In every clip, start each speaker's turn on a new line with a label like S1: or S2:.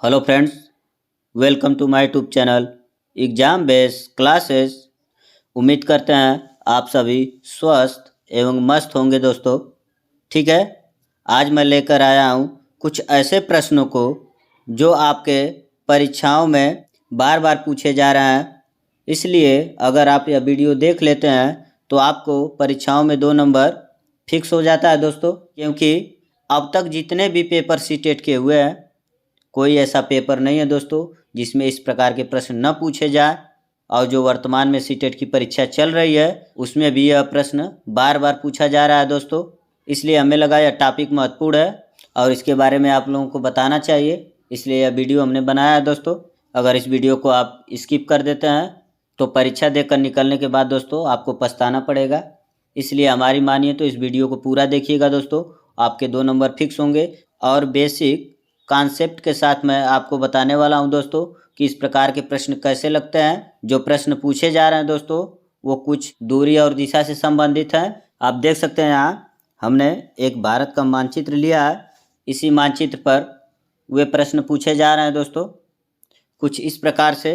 S1: Hello friends, welcome to my YouTube channel exam based classes. उम्मीद करते हैं आप सभी स्वस्थ एवं मस्त होंगे दोस्तों। ठीक है, आज मैं लेकर आया हूँ कुछ ऐसे प्रश्नों को जो आपके परीक्षाओं में बार बार पूछे जा रहे हैं। इसलिए अगर आप यह वीडियो देख लेते हैं तो आपको परीक्षाओं में 2 नंबर फिक्स हो जाता है दोस्तों, क्योंकि अब तक जितने भी पेपर सीटेट के हुए हैं कोई ऐसा पेपर नहीं है दोस्तों जिसमें इस प्रकार के प्रश्न न पूछे जाए। और जो वर्तमान में सीटेट की परीक्षा चल रही है उसमें भी यह प्रश्न बार बार पूछा जा रहा है दोस्तों। इसलिए हमें लगा यह टॉपिक महत्वपूर्ण है और इसके बारे में आप लोगों को बताना चाहिए, इसलिए यह वीडियो हमने बनाया है दोस्तों। अगर इस वीडियो को आप स्किप कर देते हैं तो परीक्षा देकर निकलने के बाद दोस्तों आपको पछताना पड़ेगा। इसलिए हमारी मानिए तो इस वीडियो को पूरा देखिएगा दोस्तों, आपके 2 नंबर फिक्स होंगे। और बेसिक कॉन्सेप्ट के साथ मैं आपको बताने वाला हूं दोस्तों कि इस प्रकार के प्रश्न कैसे लगते हैं। जो प्रश्न पूछे जा रहे हैं दोस्तों वो कुछ दूरी और दिशा से संबंधित हैं। आप देख सकते हैं यहाँ हमने एक भारत का मानचित्र लिया है। इसी मानचित्र पर वे प्रश्न पूछे जा रहे हैं दोस्तों कुछ इस प्रकार से।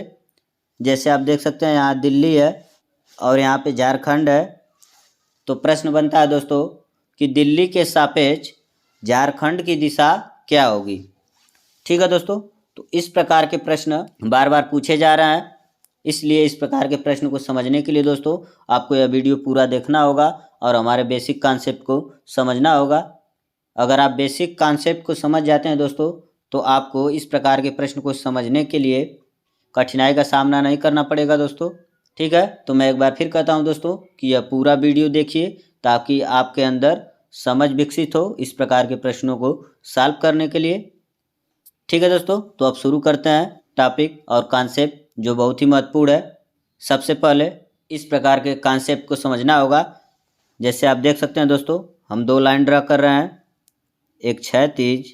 S1: जैसे आप देख सकते हैं यहाँ दिल्ली है और यहाँ पे झारखंड है। तो प्रश्न बनता है दोस्तों कि दिल्ली के सापेक्ष झारखंड की दिशा क्या होगी। ठीक है दोस्तों, तो इस प्रकार के प्रश्न बार बार पूछे जा रहे हैं। इसलिए इस प्रकार के प्रश्न को समझने के लिए दोस्तों आपको यह वीडियो पूरा देखना होगा और हमारे बेसिक कॉन्सेप्ट को समझना होगा। अगर आप बेसिक कॉन्सेप्ट को समझ जाते हैं दोस्तों तो आपको इस प्रकार के प्रश्न को समझने के लिए कठिनाई का सामना नहीं करना पड़ेगा दोस्तों। ठीक है, तो मैं एक बार फिर कहता हूं दोस्तों कि यह पूरा वीडियो देखिए ताकि आपके अंदर समझ विकसित हो इस प्रकार के प्रश्नों को सॉल्व करने के लिए। ठीक है दोस्तों, तो अब शुरू करते हैं टॉपिक और कॉन्सेप्ट जो बहुत ही महत्वपूर्ण है। सबसे पहले इस प्रकार के कॉन्सेप्ट को समझना होगा। जैसे आप देख सकते हैं दोस्तों हम 2 लाइन ड्रा कर रहे हैं, एक क्षैतिज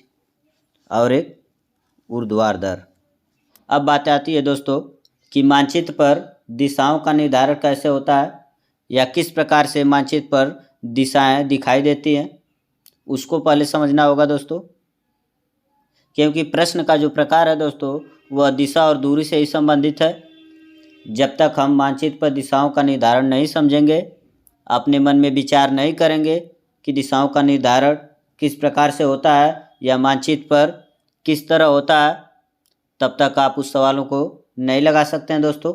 S1: और एक ऊर्ध्वाधर। अब बात आती है दोस्तों कि मानचित्र पर दिशाओं का निर्धारण कैसे होता है या किस प्रकार से मानचित्र पर दिशाएं दिखाई देती हैं, उसको पहले समझना होगा दोस्तों। क्योंकि प्रश्न का जो प्रकार है दोस्तों वह दिशा और दूरी से ही संबंधित है। जब तक हम मानचित्र पर दिशाओं का निर्धारण नहीं समझेंगे, अपने मन में विचार नहीं करेंगे कि दिशाओं का निर्धारण किस प्रकार से होता है या मानचित्र पर किस तरह होता है, तब तक आप उस सवालों को नहीं लगा सकते हैं दोस्तों।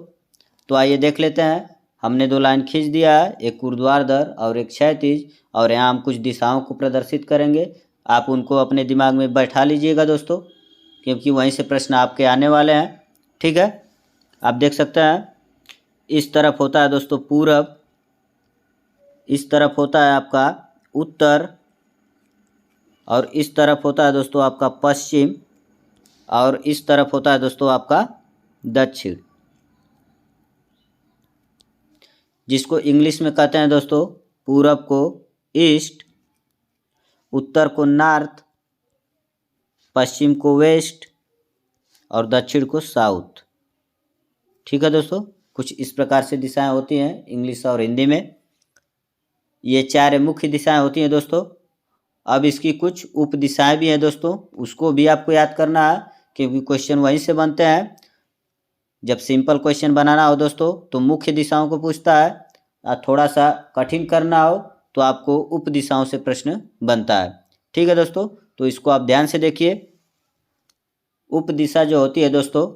S1: तो आइए देख लेते हैं। हमने 2 लाइन खींच दिया है, एक ऊर्ध्वाधर और एक क्षैतिज, और यहाँ हम कुछ दिशाओं को प्रदर्शित करेंगे। आप उनको अपने दिमाग में बैठा लीजिएगा दोस्तों, क्योंकि वहीं से प्रश्न आपके आने वाले हैं। ठीक है, आप देख सकते हैं इस तरफ होता है दोस्तों पूरब, इस तरफ होता है आपका उत्तर, और इस तरफ होता है दोस्तों आपका पश्चिम, और इस तरफ होता है दोस्तों आपका दक्षिण, जिसको इंग्लिश में कहते हैं दोस्तों पूरब को ईस्ट, उत्तर को नॉर्थ, पश्चिम को वेस्ट और दक्षिण को साउथ। ठीक है दोस्तों, कुछ इस प्रकार से दिशाएं होती हैं इंग्लिश और हिंदी में। ये 4 मुख्य दिशाएं होती हैं दोस्तों। अब इसकी कुछ उप दिशाएं भी हैं दोस्तों, उसको भी आपको याद करना है क्योंकि क्वेश्चन वहीं से बनते हैं। जब सिंपल क्वेश्चन बनाना हो दोस्तों तो मुख्य दिशाओं को पूछता है, और थोड़ा सा कठिन करना हो तो आपको उप दिशाओं से प्रश्न बनता है। ठीक है दोस्तों, तो इसको आप ध्यान से देखिए। उप दिशा जो होती है दोस्तों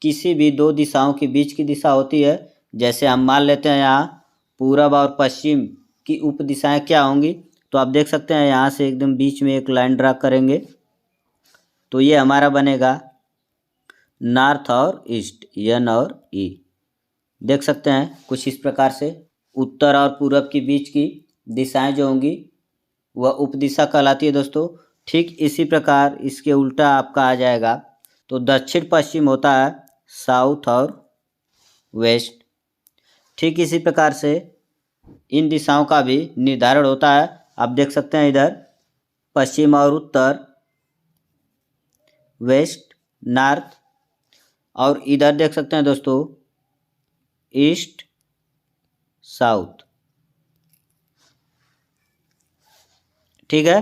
S1: किसी भी 2 दिशाओं के बीच की दिशा होती है। जैसे हम मान लेते हैं यहाँ पूरब और पश्चिम की उप दिशाएं क्या होंगी, तो आप देख सकते हैं यहाँ से एकदम बीच में एक लाइन ड्रा करेंगे तो ये हमारा बनेगा नॉर्थ और ईस्ट, एन और ई। देख सकते हैं कुछ इस प्रकार से उत्तर और पूरब के बीच की दिशाएं जो होंगी वह उप दिशा कहलाती है दोस्तों। ठीक इसी प्रकार इसके उल्टा आपका आ जाएगा तो दक्षिण पश्चिम होता है साउथ और वेस्ट। ठीक इसी प्रकार से इन दिशाओं का भी निर्धारण होता है। आप देख सकते हैं इधर पश्चिम और उत्तर, वेस्ट नॉर्थ, और इधर देख सकते हैं दोस्तों ईस्ट साउथ। ठीक है,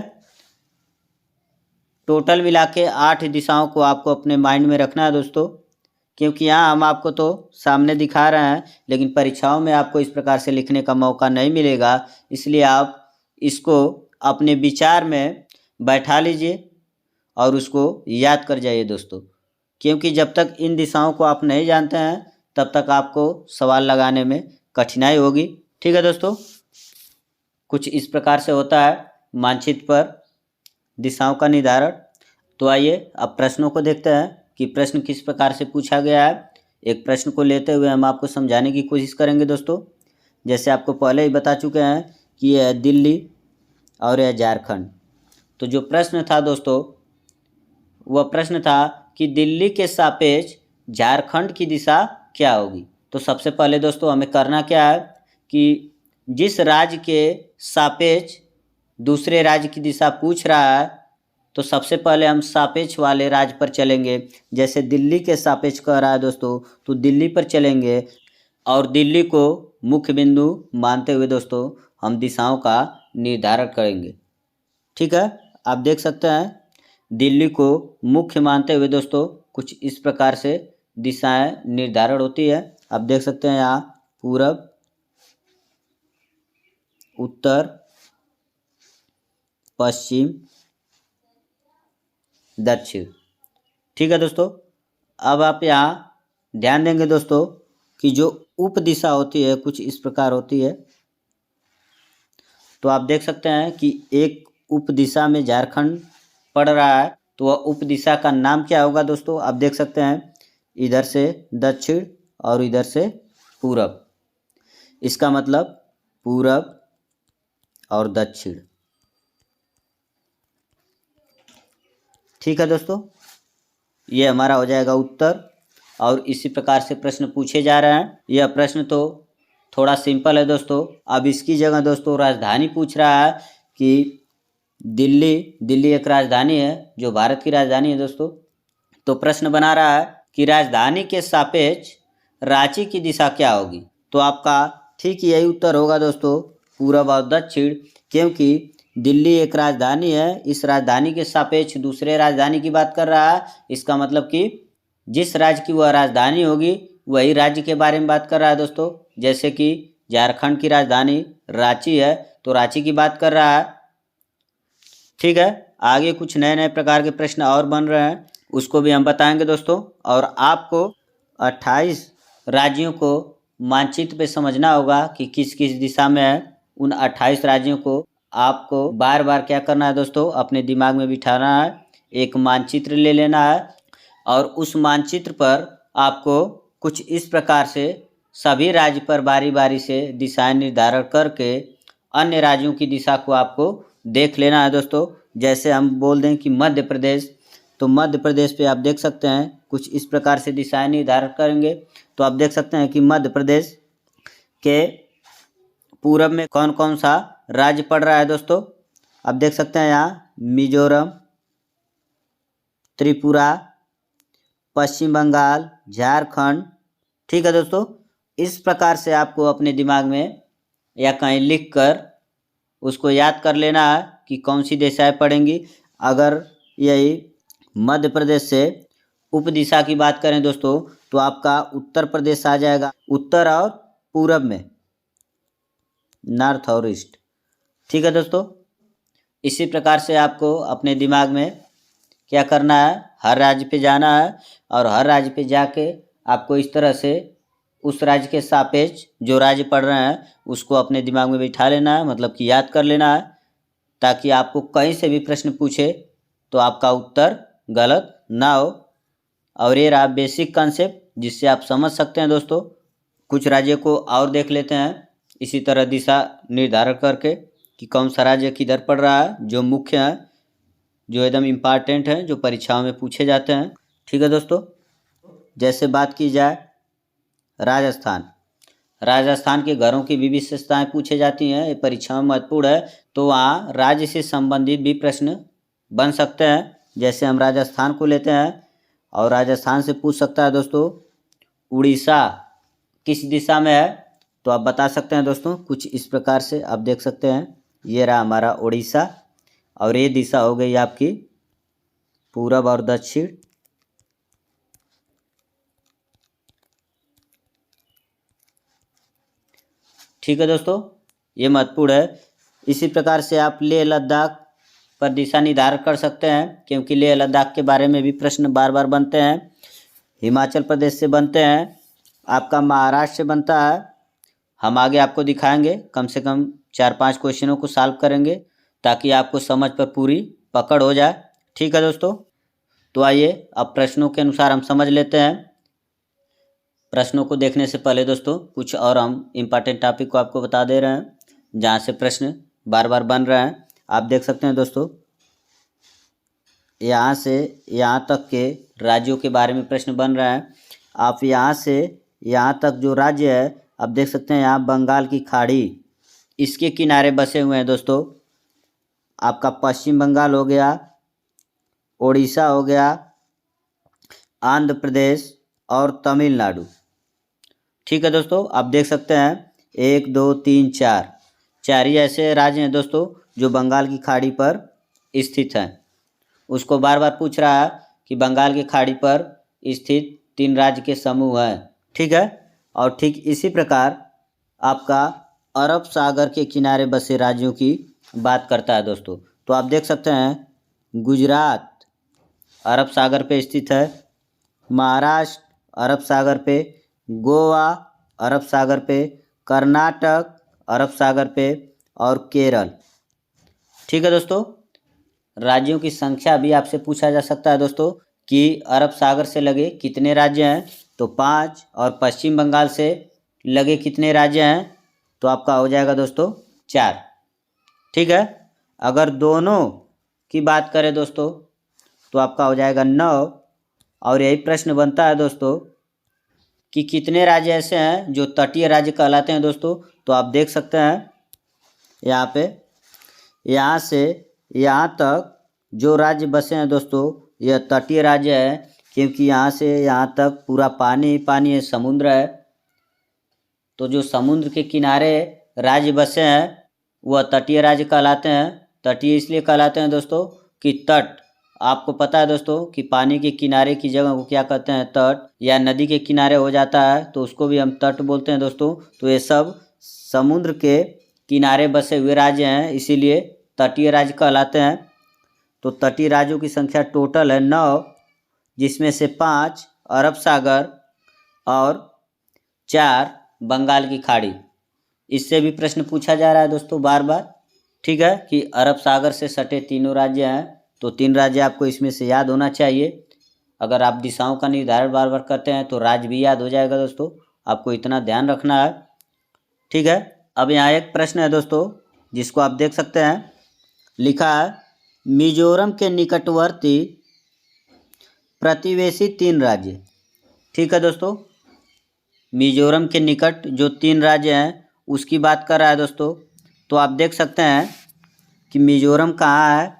S1: टोटल मिला के 8 दिशाओं को आपको अपने माइंड में रखना है दोस्तों, क्योंकि यहाँ हम आपको तो सामने दिखा रहे हैं, लेकिन परीक्षाओं में आपको इस प्रकार से लिखने का मौका नहीं मिलेगा। इसलिए आप इसको अपने विचार में बैठा लीजिए और उसको याद कर जाइए दोस्तों, क्योंकि जब तक इन दिशाओं को आप नहीं जानते हैं तब तक आपको सवाल लगाने में कठिनाई होगी। ठीक है दोस्तों, कुछ इस प्रकार से होता है मानचित्र पर दिशाओं का निर्धारण। तो आइए अब प्रश्नों को देखते हैं कि प्रश्न किस प्रकार से पूछा गया है। एक प्रश्न को लेते हुए हम आपको समझाने की कोशिश करेंगे दोस्तों। जैसे आपको पहले ही बता चुके हैं कि यह दिल्ली और यह झारखंड। तो जो प्रश्न था दोस्तों, वह प्रश्न था कि दिल्ली के सापेक्ष झारखंड की दिशा क्या होगी। तो सबसे पहले दोस्तों हमें करना क्या है कि जिस राज्य के सापेक्ष दूसरे राज्य की दिशा पूछ रहा है, तो सबसे पहले हम सापेक्ष वाले राज्य पर चलेंगे। जैसे दिल्ली के सापेक्ष कह रहा है दोस्तों, तो दिल्ली पर चलेंगे और दिल्ली को मुख्य बिंदु मानते हुए दोस्तों हम दिशाओं का निर्धारण करेंगे। ठीक है, आप देख सकते हैं दिल्ली को मुख्य मानते हुए दोस्तों कुछ इस प्रकार से दिशाएं निर्धारण होती है। आप देख सकते हैं यहाँ पूरब, उत्तर, पश्चिम, दक्षिण। ठीक है दोस्तों, अब आप यहाँ ध्यान देंगे दोस्तों कि जो उप दिशा होती है कुछ इस प्रकार होती है। तो आप देख सकते हैं कि एक उप दिशा में झारखंड पड़ रहा है, तो वह उप दिशा का नाम क्या होगा दोस्तों। आप देख सकते हैं इधर से दक्षिण और इधर से पूरब, इसका मतलब पूरब और दक्षिण। ठीक है दोस्तों, ये हमारा हो जाएगा उत्तर। और इसी प्रकार से प्रश्न पूछे जा रहे हैं। यह प्रश्न तो थोड़ा सिंपल है दोस्तों। अब इसकी जगह दोस्तों राजधानी पूछ रहा है कि दिल्ली एक राजधानी है जो भारत की राजधानी है दोस्तों। तो प्रश्न बना रहा है कि राजधानी के सापेक्ष रांची की दिशा क्या होगी। तो आपका ठीक यही उत्तर होगा दोस्तों, पूरब और दक्षिण, क्योंकि दिल्ली एक राजधानी है, इस राजधानी के सापेक्ष दूसरे राजधानी की बात कर रहा है। इसका मतलब कि जिस राज्य की वह राजधानी होगी वही राज्य के बारे में बात कर रहा है दोस्तों। जैसे कि झारखंड की राजधानी रांची है, तो रांची की बात कर रहा है। ठीक है, आगे कुछ नए नए प्रकार के प्रश्न और बन रहे हैं, उसको भी हम बताएंगे दोस्तों। और आपको 28 राज्यों को मानचित्र पे समझना होगा कि किस किस दिशा में है। उन 28 राज्यों को आपको बार बार क्या करना है दोस्तों, अपने दिमाग में बिठाना है। एक मानचित्र ले लेना है और उस मानचित्र पर आपको कुछ इस प्रकार से सभी राज्य पर बारी बारी से दिशाएं निर्धारण करके अन्य राज्यों की दिशा को आपको देख लेना है दोस्तों। जैसे हम बोल दें कि मध्य प्रदेश, तो मध्य प्रदेश पे आप देख सकते हैं कुछ इस प्रकार से दिशाएं निर्धारण करेंगे। तो आप देख सकते हैं कि मध्य प्रदेश के पूरब में कौन कौन सा राज्य पड़ रहा है दोस्तों। आप देख सकते हैं यहाँ मिजोरम, त्रिपुरा, पश्चिम बंगाल, झारखंड। ठीक है दोस्तों, इस प्रकार से आपको अपने दिमाग में या कहीं लिख कर उसको याद कर लेना है कि कौन सी दिशाएं पड़ेंगी। अगर यही मध्य प्रदेश से उप दिशा की बात करें दोस्तों, तो आपका उत्तर प्रदेश आ जाएगा, उत्तर और पूरब में, नॉर्थ और ईस्ट। ठीक है दोस्तों, इसी प्रकार से आपको अपने दिमाग में क्या करना है, हर राज्य पे जाना है और हर राज्य पे जाके आपको इस तरह से उस राज्य के सापेक्ष जो राज्य पढ़ रहे हैं उसको अपने दिमाग में बिठा लेना है, मतलब कि याद कर लेना है, ताकि आपको कहीं से भी प्रश्न पूछे तो आपका उत्तर गलत ना हो। और ये रहा बेसिक कॉन्सेप्ट जिससे आप समझ सकते हैं दोस्तों। कुछ राज्यों को और देख लेते हैं इसी तरह दिशा निर्धारण करके कि कौन सा राज्य किधर पड़ रहा है, जो मुख्य है, जो एकदम इम्पॉर्टेंट है, जो परीक्षाओं में पूछे जाते हैं। ठीक है दोस्तों, जैसे बात की जाए राजस्थान के घरों की भी विशेषताएं पूछे जाती हैं, ये परीक्षाओं में महत्वपूर्ण है। तो वहाँ राज्य से संबंधित भी प्रश्न बन सकते हैं। जैसे हम राजस्थान को लेते हैं और राजस्थान से पूछ सकता है दोस्तों उड़ीसा किस दिशा में है। तो आप बता सकते हैं दोस्तों कुछ इस प्रकार से। आप देख सकते हैं ये रहा हमारा उड़ीसा और ये दिशा हो गई आपकी पूरब और दक्षिण। ठीक है दोस्तों, ये महत्वपूर्ण है। इसी प्रकार से आप लेह लद्दाख पर दिशा निर्धारण कर सकते हैं, क्योंकि लेह लद्दाख के बारे में भी प्रश्न बार बार बनते हैं। हिमाचल प्रदेश से बनते हैं, आपका महाराष्ट्र से बनता है। हम आगे आपको दिखाएंगे, कम से कम 4-5 क्वेश्चनों को सॉल्व करेंगे ताकि आपको समझ पर पूरी पकड़ हो जाए। ठीक है दोस्तों, तो आइए अब प्रश्नों के अनुसार हम समझ लेते हैं। प्रश्नों को देखने से पहले दोस्तों कुछ और हम इम्पॉर्टेंट टॉपिक को आपको बता दे रहे हैं, जहाँ से प्रश्न बार बार बन रहे हैं। आप देख सकते हैं दोस्तों, यहाँ से यहाँ तक के राज्यों के बारे में प्रश्न बन रहे हैं। आप यहाँ से यहाँ तक जो राज्य है, आप देख सकते हैं यहाँ बंगाल की खाड़ी, इसके किनारे बसे हुए हैं दोस्तों। आपका पश्चिम बंगाल हो गया, उड़ीसा हो गया, आंध्र प्रदेश और तमिलनाडु। ठीक है दोस्तों, आप देख सकते हैं 1 2 3 4 ही ऐसे राज्य हैं दोस्तों जो बंगाल की खाड़ी पर स्थित हैं। उसको बार बार पूछ रहा है कि बंगाल की खाड़ी पर स्थित 3 राज्य के समूह हैं। ठीक है, और ठीक इसी प्रकार आपका अरब सागर के किनारे बसे राज्यों की बात करता है दोस्तों। तो आप देख सकते हैं गुजरात अरब सागर पे स्थित है, महाराष्ट्र अरब सागर पे, गोवा अरब सागर पे, कर्नाटक अरब सागर पे और केरल। ठीक है दोस्तों, राज्यों की संख्या भी आपसे पूछा जा सकता है दोस्तों कि अरब सागर से लगे कितने राज्य हैं, तो 5, और पश्चिम बंगाल से लगे कितने राज्य हैं, तो आपका हो जाएगा दोस्तों 4। ठीक है, अगर दोनों की बात करें दोस्तों तो आपका हो जाएगा 9। और यही प्रश्न बनता है दोस्तों कि कितने राज्य ऐसे हैं जो तटीय राज्य कहलाते हैं दोस्तों। तो आप देख सकते हैं यहाँ पे, यहाँ से यहाँ तक जो राज्य बसे हैं दोस्तों, यह तटीय राज्य है, क्योंकि यहाँ से यहाँ तक पूरा पानी ही पानी है, समुद्र है। तो जो समुद्र के किनारे राज्य बसे हैं वह तटीय राज्य कहलाते हैं। तटीय इसलिए कहलाते हैं दोस्तों कि तट, आपको पता है दोस्तों कि पानी के किनारे की जगह को क्या कहते हैं, तट, या नदी के किनारे हो जाता है तो उसको भी हम तट बोलते हैं दोस्तों। तो ये सब समुद्र के किनारे बसे हुए राज्य हैं, इसीलिए तटीय राज्य कहलाते हैं। तो तटीय राज्यों की संख्या टोटल है 9, जिसमें से 5 अरब सागर और 4 बंगाल की खाड़ी। इससे भी प्रश्न पूछा जा रहा है दोस्तों बार बार। ठीक है, कि अरब सागर से सटे तीनों राज्य हैं, तो 3 राज्य आपको इसमें से याद होना चाहिए। अगर आप दिशाओं का निर्धारण बार बार करते हैं तो राज्य भी याद हो जाएगा दोस्तों, आपको इतना ध्यान रखना है। ठीक है, अब यहाँ एक प्रश्न है दोस्तों जिसको आप देख सकते हैं, लिखा है मिजोरम के निकटवर्ती प्रतिवेशी 3 राज्य। ठीक है दोस्तों, मिजोरम के निकट जो 3 राज्य हैं उसकी बात कर रहा है दोस्तों। तो आप देख सकते हैं कि मिजोरम कहाँ है,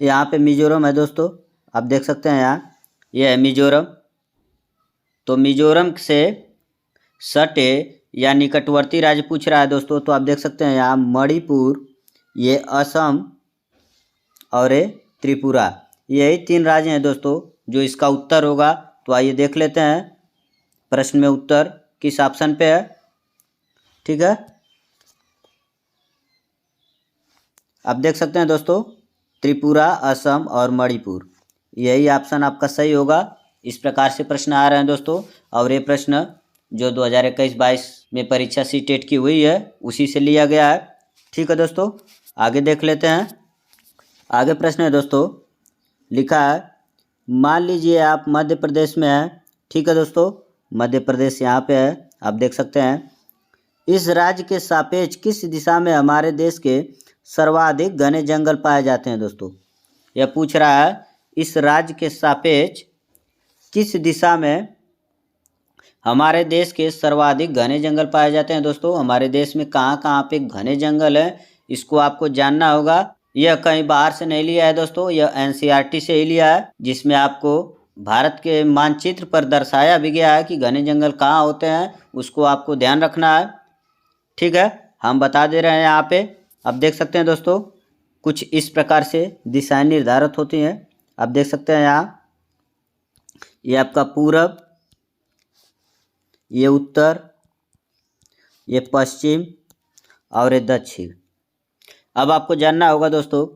S1: यहाँ पे मिजोरम है दोस्तों। आप देख सकते हैं यहाँ, ये है मिजोरम। तो मिजोरम से सटे या निकटवर्ती राज्य पूछ रहा है दोस्तों। तो आप देख सकते हैं यहाँ मणिपुर, ये असम और ये त्रिपुरा, यही 3 राज्य हैं दोस्तों जो इसका उत्तर होगा। तो आइए देख लेते हैं प्रश्न में उत्तर किस ऑप्शन पे है। ठीक है, आप देख सकते हैं दोस्तों त्रिपुरा, असम और मणिपुर, यही ऑप्शन आपका सही होगा। इस प्रकार से प्रश्न आ रहे हैं दोस्तों, और ये प्रश्न जो 2021-22 में परीक्षा सी-टेट की हुई है उसी से लिया गया है। ठीक है दोस्तों, आगे देख लेते हैं। आगे प्रश्न है दोस्तों, लिखा है मान लीजिए आप मध्य प्रदेश में हैं। ठीक है दोस्तों, मध्य प्रदेश यहाँ पे है, आप देख सकते हैं। इस राज्य के सापेक्ष किस दिशा में हमारे देश के सर्वाधिक घने जंगल पाए जाते हैं दोस्तों। यह पूछ रहा है इस राज्य के सापेक्ष किस दिशा में हमारे देश के सर्वाधिक घने जंगल पाए जाते हैं दोस्तों। हमारे देश में कहाँ कहाँ पे घने जंगल है, इसको आपको जानना होगा। यह कहीं बाहर से नहीं लिया है दोस्तों, यह एनसीईआरटी से ही लिया है, जिसमें आपको भारत के मानचित्र पर दर्शाया भी गया है कि घने जंगल कहाँ होते हैं, उसको आपको ध्यान रखना है। ठीक है, हम बता दे रहे हैं यहाँ पे। अब देख सकते हैं दोस्तों, कुछ इस प्रकार से दिशाएं निर्धारित होती हैं। आप देख सकते हैं यहाँ, ये आपका पूरब, ये उत्तर, ये पश्चिम और ये दक्षिण। अब आपको जानना होगा दोस्तों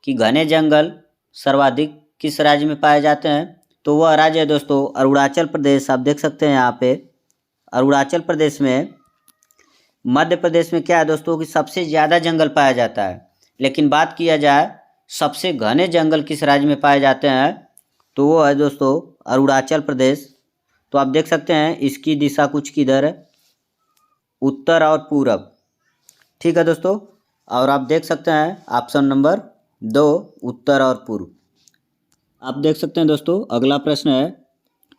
S1: कि घने जंगल सर्वाधिक किस राज्य में पाए जाते हैं। तो वह राज्य है दोस्तों अरुणाचल प्रदेश। आप देख सकते हैं यहाँ पे अरुणाचल प्रदेश में। मध्य प्रदेश में क्या है दोस्तों कि सबसे ज़्यादा जंगल पाया जाता है। लेकिन बात किया जाए सबसे घने जंगल किस राज्य में पाए जाते हैं, तो वो है दोस्तों अरुणाचल प्रदेश। तो आप देख सकते हैं इसकी दिशा कुछ किधर है, उत्तर और पूरब। ठीक है दोस्तों, और आप देख सकते हैं ऑप्शन नंबर 2 उत्तर और पूर्व। आप देख सकते हैं दोस्तों अगला प्रश्न है,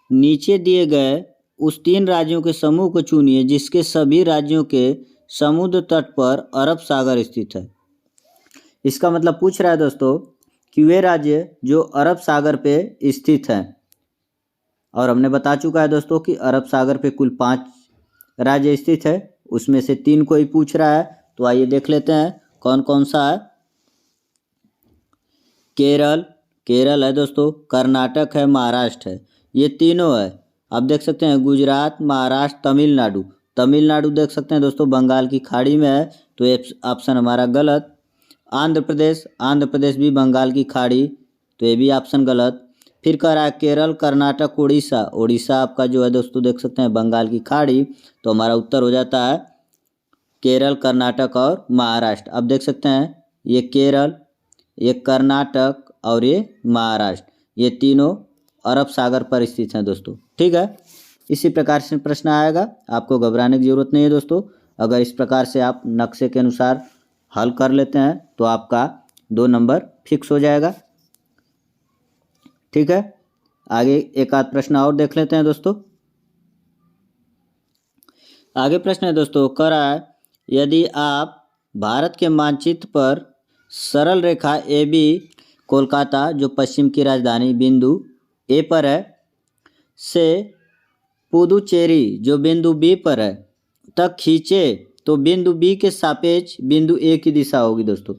S1: नीचे दिए गए उस 3 राज्यों के समूह को चुनिए जिसके सभी राज्यों के समुद्र तट पर अरब सागर स्थित है। इसका मतलब पूछ रहा है दोस्तों कि वे राज्य जो अरब सागर पे स्थित हैं। और हमने बता चुका है दोस्तों कि अरब सागर पे कुल 5 राज्य स्थित है, उसमें से 3 को ही पूछ रहा है। तो आइए देख लेते हैं कौन कौन सा है। केरल है दोस्तों, कर्नाटक है, महाराष्ट्र है, ये तीनों है। आप देख सकते हैं गुजरात, महाराष्ट्र, तमिलनाडु देख सकते हैं दोस्तों बंगाल की खाड़ी में है, तो ये ऑप्शन हमारा गलत। आंध्र प्रदेश भी बंगाल की खाड़ी, तो ये भी ऑप्शन गलत। फिर कह रहा है केरल, कर्नाटक, उड़ीसा आपका जो है दोस्तों देख सकते हैं बंगाल की खाड़ी, तो हमारा उत्तर हो जाता है केरल, कर्नाटक और महाराष्ट्र। अब देख सकते हैं ये केरल, ये कर्नाटक और ये महाराष्ट्र, ये तीनों अरब सागर पर स्थित हैं दोस्तों। ठीक है, इसी प्रकार से प्रश्न आएगा, आपको घबराने की जरूरत नहीं है दोस्तों। अगर इस प्रकार से आप नक्शे के अनुसार हल कर लेते हैं तो आपका 2 नंबर फिक्स हो जाएगा। ठीक है, आगे एक आध प्रश्न और देख लेते हैं दोस्तों। आगे प्रश्न है दोस्तों, कह रहा है यदि आप भारत के मानचित्र पर सरल रेखा ए बी कोलकाता जो पश्चिम की राजधानी बिंदु ए पर है से पुदुचेरी जो बिंदु बी पर है तक खींचे तो बिंदु बी के सापेक्ष बिंदु ए की दिशा होगी दोस्तों।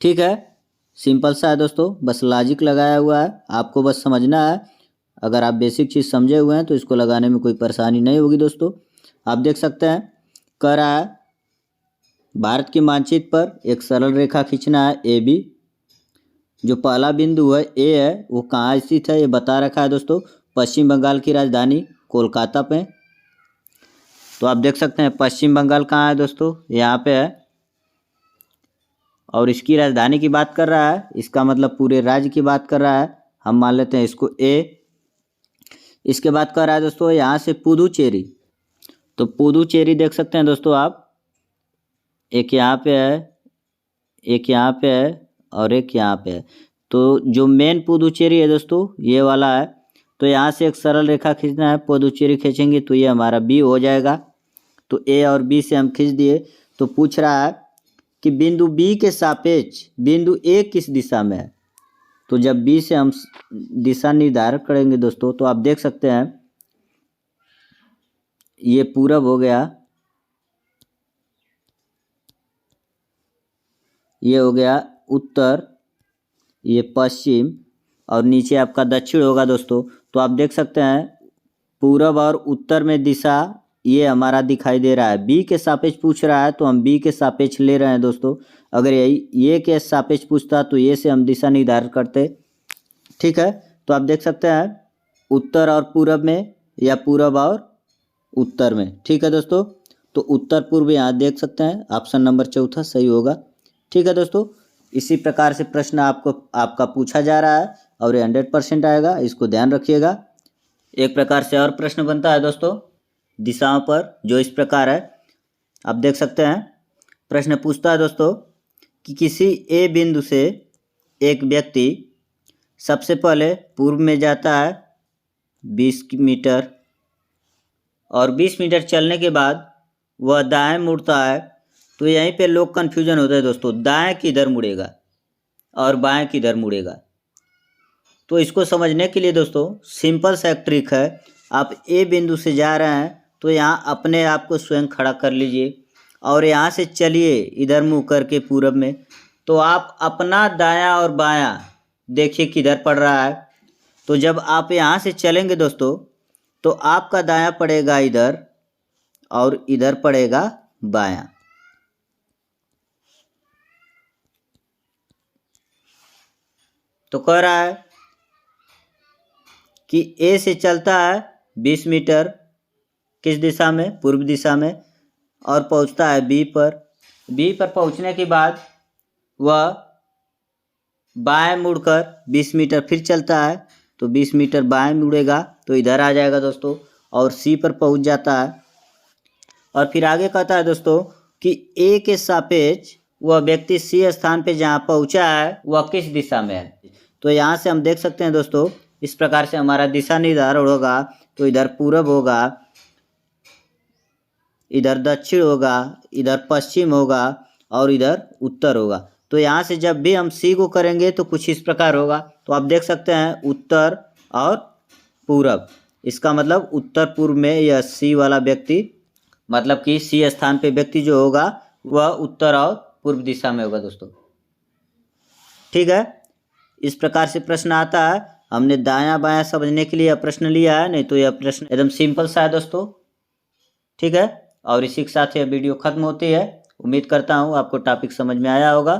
S1: ठीक है, सिंपल सा है दोस्तों, बस लॉजिक लगाया हुआ है, आपको बस समझना है। अगर आप बेसिक चीज़ समझे हुए हैं तो इसको लगाने में कोई परेशानी नहीं होगी दोस्तों। आप देख सकते हैं कह रहा है भारत के मानचित्र पर एक सरल रेखा खींचना है ए बी। जो पहला बिंदु है ए है वो कहाँ स्थित है ये बता रखा है दोस्तों, पश्चिम बंगाल की राजधानी कोलकाता पे। तो आप देख सकते हैं पश्चिम बंगाल कहाँ है दोस्तों, यहाँ पे है। और इसकी राजधानी की बात कर रहा है, इसका मतलब पूरे राज्य की बात कर रहा है, हम मान लेते हैं इसको ए। इसके बाद कर रहा है दोस्तों यहाँ से पुदुचेरी, तो पुदुचेरी देख सकते हैं दोस्तों आप, एक यहाँ पे है, एक यहाँ पे है और एक यहाँ पे है। तो जो मेन पुदुचेरी है दोस्तों ये वाला है। तो यहाँ से एक सरल रेखा खींचना है, पुदुचेरी खींचेंगे तो ये हमारा बी हो जाएगा। तो ए और बी से हम खींच दिए। तो पूछ रहा है कि बिंदु बी के सापेक्ष बिंदु ए किस दिशा में है। तो जब बी से हम दिशा निर्धारित करेंगे दोस्तों, तो आप देख सकते हैं ये पूरब हो गया, ये हो गया उत्तर, ये पश्चिम और नीचे आपका दक्षिण होगा दोस्तों। तो आप देख सकते हैं पूरब और उत्तर में दिशा ये हमारा दिखाई दे रहा है। बी के सापेक्ष पूछ रहा है तो हम बी के सापेक्ष ले रहे हैं दोस्तों। अगर ये के सापेक्ष पूछता तो ये से हम दिशा निर्धारित करते। ठीक है, तो आप देख सकते हैं उत्तर और पूरब में या पूरब और उत्तर में। ठीक है दोस्तों, तो उत्तर पूर्व यहाँ देख सकते हैं, ऑप्शन नंबर 4 सही होगा। ठीक है दोस्तों, इसी प्रकार से प्रश्न आपका पूछा जा रहा है और ये 100% आएगा, इसको ध्यान रखिएगा। एक प्रकार से और प्रश्न बनता है दोस्तों दिशाओं पर, जो इस प्रकार है, आप देख सकते हैं। प्रश्न पूछता है दोस्तों कि किसी ए बिंदु से एक व्यक्ति सबसे पहले पूर्व में जाता है 20 मीटर और 20 मीटर चलने के बाद वह दाएं मुड़ता है। तो यहीं पे लोग कन्फ्यूजन होता है दोस्तों, दाएं किधर मुड़ेगा और बाएं किधर मुड़ेगा। तो इसको समझने के लिए दोस्तों सिंपल सा एक ट्रिक है। आप ए बिंदु से जा रहे हैं तो यहाँ अपने आप को स्वयं खड़ा कर लीजिए और यहाँ से चलिए इधर मुँह करके पूरब में। तो आप अपना दायां और बायां देखिए किधर पड़ रहा है। तो जब आप यहाँ से चलेंगे दोस्तों तो आपका दायां पड़ेगा इधर और इधर पड़ेगा बायां। तो कह रहा है कि ए से चलता है 20 मीटर किस दिशा में, पूर्व दिशा में, और पहुंचता है बी पर। बी पर पहुंचने के बाद वह बाएं मुड़कर 20 मीटर फिर चलता है, तो 20 मीटर बाएं मुड़ेगा तो इधर आ जाएगा दोस्तों और सी पर पहुंच जाता है। और फिर आगे कहता है दोस्तों कि ए के सापेक्ष वह व्यक्ति सी स्थान पे जहाँ पहुँचा है वह किस दिशा में है। तो यहाँ से हम देख सकते हैं दोस्तों इस प्रकार से हमारा दिशा निर्धारण होगा। तो इधर पूरब होगा, इधर दक्षिण होगा, इधर पश्चिम होगा और इधर उत्तर होगा। तो यहाँ से जब भी हम सी को करेंगे तो कुछ इस प्रकार होगा। तो आप देख सकते हैं उत्तर और पूरब, इसका मतलब उत्तर पूर्व में यह सी वाला व्यक्ति, मतलब कि सी स्थान पे व्यक्ति जो होगा वह उत्तर और पूर्व दिशा में होगा दोस्तों। ठीक है, इस प्रकार से प्रश्न आता है। हमने दायां बायां समझने के लिए यह प्रश्न लिया है, नहीं तो यह प्रश्न एकदम सिंपल सा है दोस्तों। ठीक है, और इसी के साथ यह वीडियो खत्म होती है। उम्मीद करता हूँ आपको टॉपिक समझ में आया होगा।